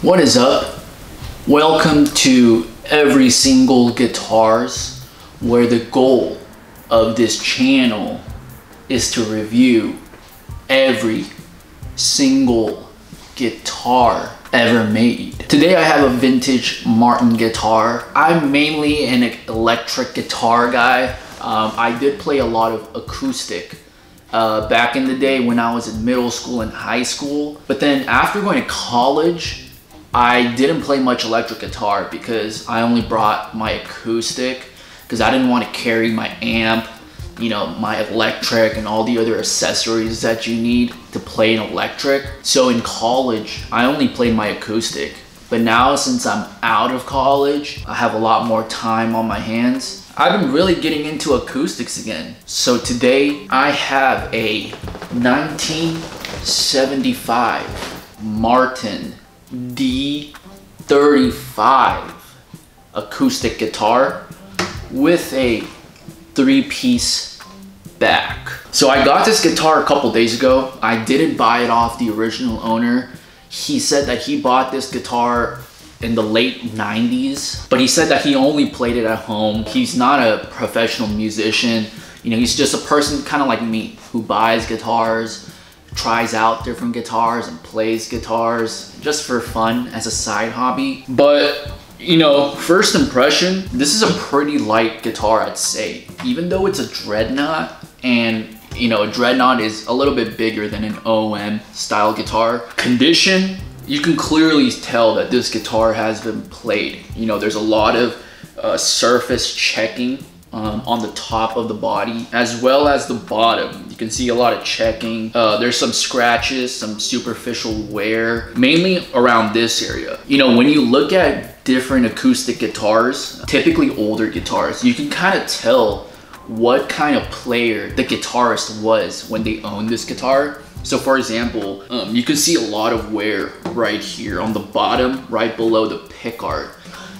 What is up? Welcome to Every Single Guitars, where the goal of this channel is to review every single guitar ever made. Today I have a vintage Martin guitar. I'm mainly an electric guitar guy. I did play a lot of acoustic back in the day when I was in middle school and high school. But then after going to college, I didn't play much electric guitar because I only brought my acoustic because I didn't want to carry my amp, you know, my electric and all the other accessories that you need to play an electric. So in college, I only played my acoustic. But now since I'm out of college, I have a lot more time on my hands. I've been really getting into acoustics again. So today I have a 1975 Martin D35 acoustic guitar with a 3-piece back. So I got this guitar a couple days ago. I didn't buy it off the original owner. He said that he bought this guitar in the late 90s, but he said that he only played it at home. He's not a professional musician. You know, he's just a person kind of like me who buys guitars, tries out different guitars and plays guitars just for fun as a side hobby. But you know, first impression, this is a pretty light guitar, I'd say. Even though it's a Dreadnought, and you know, a Dreadnought is a little bit bigger than an OM style guitar. Condition, you can clearly tell that this guitar has been played. You know, there's a lot of surface checking on the top of the body as well as the bottom. You can see a lot of checking. There's some scratches, some superficial wear, mainly around this area. You know, when you look at different acoustic guitars, typically older guitars, you can kind of tell what kind of player the guitarist was when they owned this guitar. So for example, you can see a lot of wear right here on the bottom, right below the pickguard.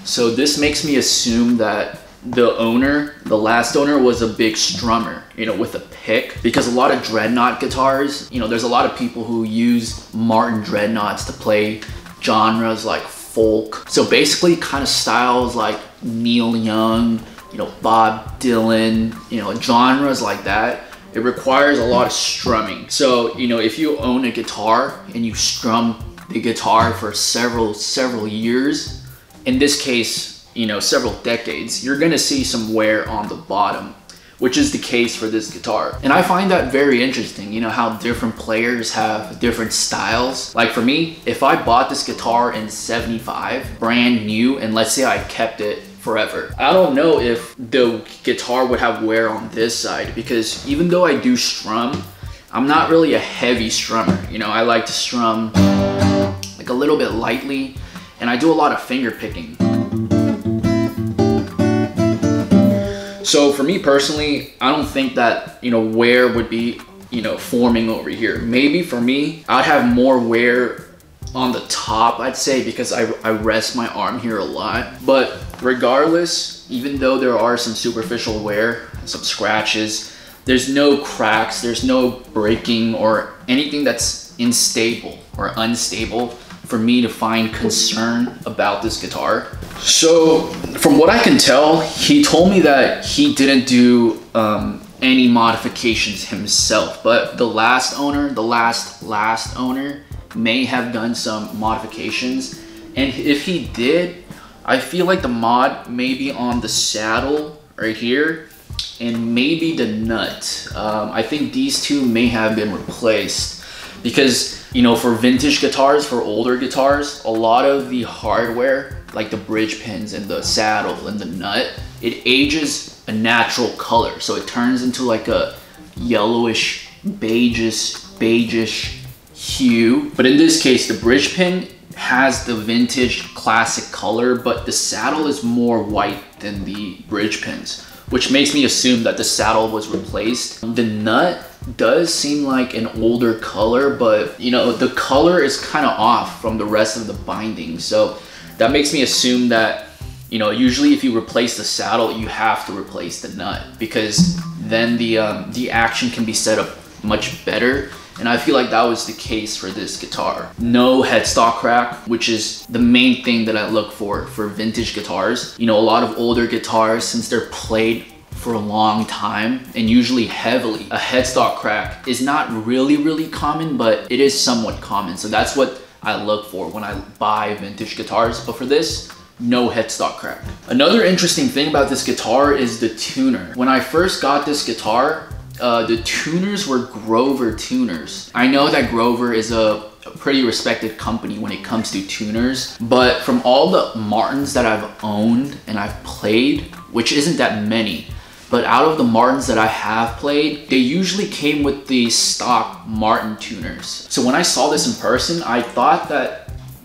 So this makes me assume that the owner, the last owner, was a big strummer, you know, with a pick, because a lot of Dreadnought guitars, you know, there's a lot of people who use Martin Dreadnoughts to play genres like folk. So basically kind of styles like Neil Young, you know, Bob Dylan, you know, genres like that. It requires a lot of strumming. So, you know, if you own a guitar and you strum the guitar for several years, in this case, you know, several decades, you're gonna see some wear on the bottom, which is the case for this guitar. And I find that very interesting, you know, how different players have different styles. Like for me, if I bought this guitar in 75, brand new, and let's say I kept it forever, I don't know if the guitar would have wear on this side, because even though I do strum, I'm not really a heavy strummer. You know, I like to strum like a little bit lightly, and I do a lot of finger picking. So for me personally, I don't think that, you know, wear would be, you know, forming over here. Maybe for me, I'd have more wear on the top, I'd say, because I rest my arm here a lot. But regardless, even though there are some superficial wear, some scratches, there's no cracks, there's no breaking or anything that's unstable for me to find concern about this guitar. So from what I can tell, he told me that he didn't do any modifications himself, but the last owner, the last owner may have done some modifications. And if he did, I feel like the mod may be on the saddle right here and maybe the nut. I think these two may have been replaced because, you know, for vintage guitars, for older guitars, a lot of the hardware, like the bridge pins and the saddle and the nut, it ages a natural color. So it turns into like a yellowish, beigeish hue. But in this case, the bridge pin has the vintage classic color, but the saddle is more white than the bridge pins, which makes me assume that the saddle was replaced. The nut does seem like an older color, but you know, the color is kind of off from the rest of the binding. So that makes me assume that, you know, usually if you replace the saddle, you have to replace the nut, because then the action can be set up much better And I feel like that was the case for this guitar. No headstock crack, which is the main thing that I look for vintage guitars. You know, a lot of older guitars, since they're played for a long time and usually heavily, a headstock crack is not really common, but it is somewhat common. So that's what I look for when I buy vintage guitars. But for this, no headstock crack. Another interesting thing about this guitar is the tuner. When I first got this guitar, the tuners were Grover tuners. I know that Grover is a pretty respected company when it comes to tuners, but from all the Martins that I've owned and I've played, which isn't that many, but out of the Martins that I have played, they usually came with the stock Martin tuners. So when I saw this in person, I thought that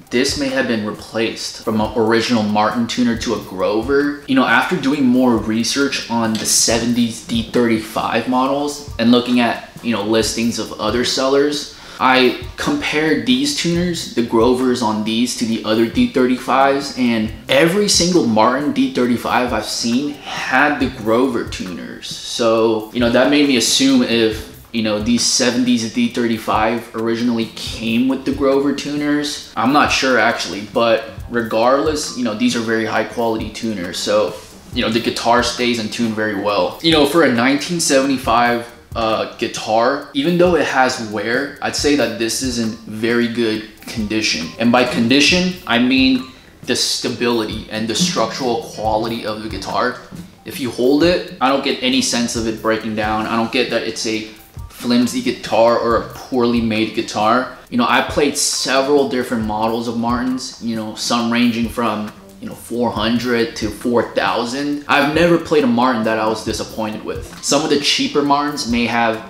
this may have been replaced from an original Martin tuner to a Grover. You know, after doing more research on the 70s D35 models and looking at, you know, listings of other sellers, I compared these tuners, the Grovers on these, to the other D35s, and every single Martin D35 I've seen had the Grover tuners. So, you know, that made me assume if, you know, these 70s D35 originally came with the Grover tuners. I'm not sure actually, but regardless, you know, these are very high quality tuners. So, you know, the guitar stays in tune very well. You know, for a 1975 guitar, even though it has wear, I'd say that this is in very good condition. And by condition, I mean the stability and the structural quality of the guitar. If you hold it, I don't get any sense of it breaking down. I don't get that it's a flimsy guitar or a poorly made guitar. You know, I played several different models of Martins, you know, some ranging from, you know, 400 to 4,000. I've never played a Martin that I was disappointed with. Some of the cheaper Martins may have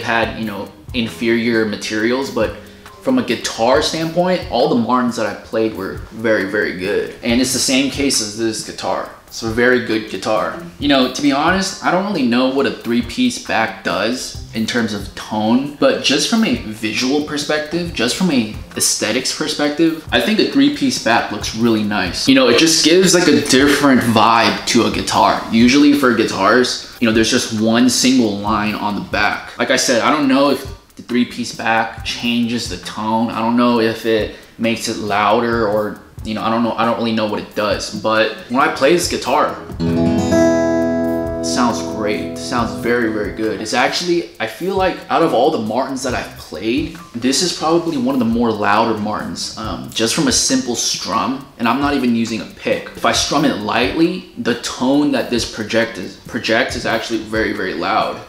had, you know, inferior materials, but from a guitar standpoint, all the Martins that I played were very good. And it's the same case as this guitar. It's a very good guitar. You know, to be honest, I don't really know what a 3-piece back does in terms of tone, but just from a visual perspective, just from a aesthetics perspective, I think a 3-piece back looks really nice. You know, it just gives like a different vibe to a guitar. Usually for guitars, you know, there's just one single line on the back. Like I said, I don't know if the 3-piece back changes the tone. I don't know if it makes it louder or, you know, I don't really know what it does. But when I play this guitar, it sounds great. It sounds very good. It's actually, I feel like out of all the Martins that I've played, this is probably one of the more louder Martins, just from a simple strum, and I'm not even using a pick. If I strum it lightly, the tone that this projects is actually very loud.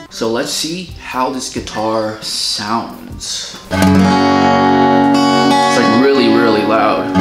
So let's see how this guitar sounds. It's like really loud.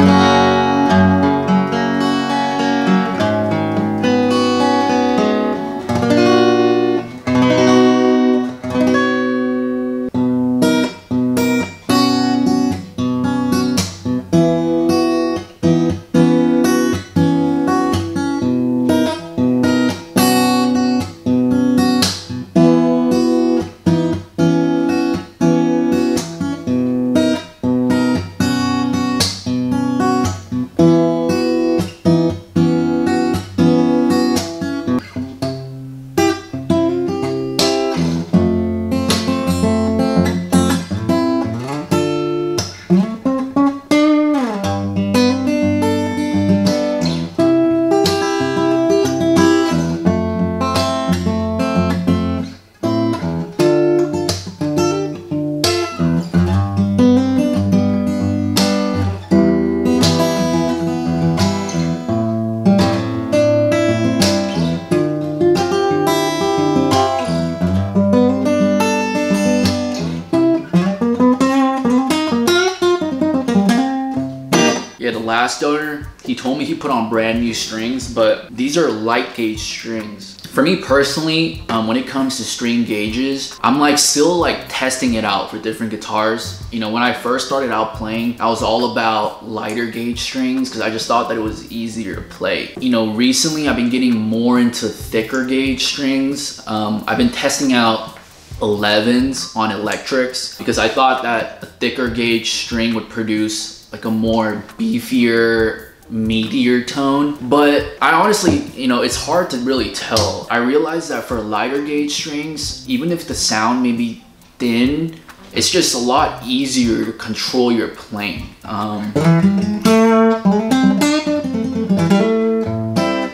Yeah, the last owner, he told me he put on brand new strings, but these are light gauge strings. For me personally, when it comes to string gauges, I'm like still like testing it out for different guitars. You know, when I first started out playing, I was all about lighter gauge strings because I just thought that it was easier to play. You know, recently I've been getting more into thicker gauge strings. I've been testing out 11s on electrics because I thought that a thicker gauge string would produce like a more beefier meatier tone, but I honestly, you know, it's hard to really tell. I realized that for lighter gauge strings, even if the sound may be thin, it's just a lot easier to control your playing.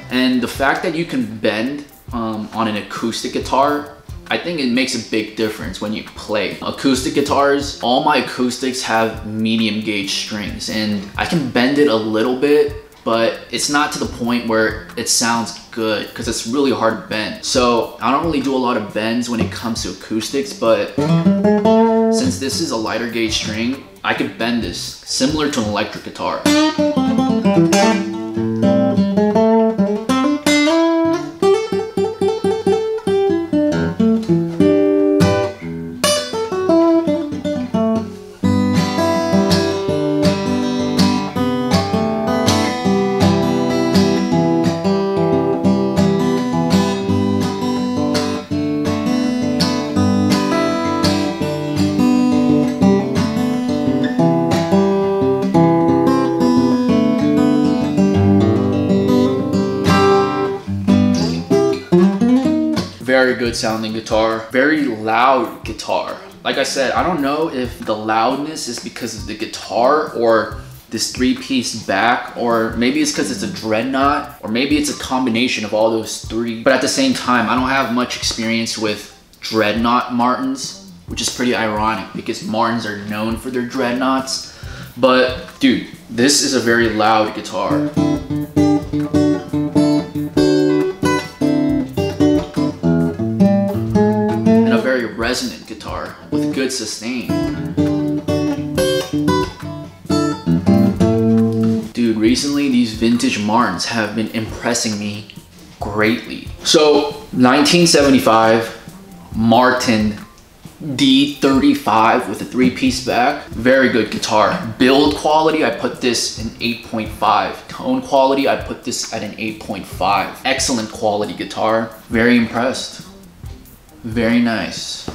And the fact that you can bend on an acoustic guitar, I think it makes a big difference when you play. Acoustic guitars, all my acoustics have medium gauge strings, and I can bend it a little bit, but it's not to the point where it sounds good because it's really hard to bend. So I don't really do a lot of bends when it comes to acoustics, but since this is a lighter gauge string, I could bend this similar to an electric guitar. Very good sounding guitar, very loud guitar. Like I said, I don't know if the loudness is because of the guitar or this 3-piece back, or maybe it's because it's a dreadnought, or maybe it's a combination of all those three. But at the same time, I don't have much experience with dreadnought Martins, which is pretty ironic because Martins are known for their dreadnoughts. But dude, this is a very loud guitar. Resonant guitar with good sustain. Dude, recently these vintage Martins have been impressing me greatly. So 1975 Martin D35 with a 3-piece back, very good guitar. Build quality, I put this in 8.5. Tone quality, I put this at an 8.5. Excellent quality guitar, very impressed. Very nice.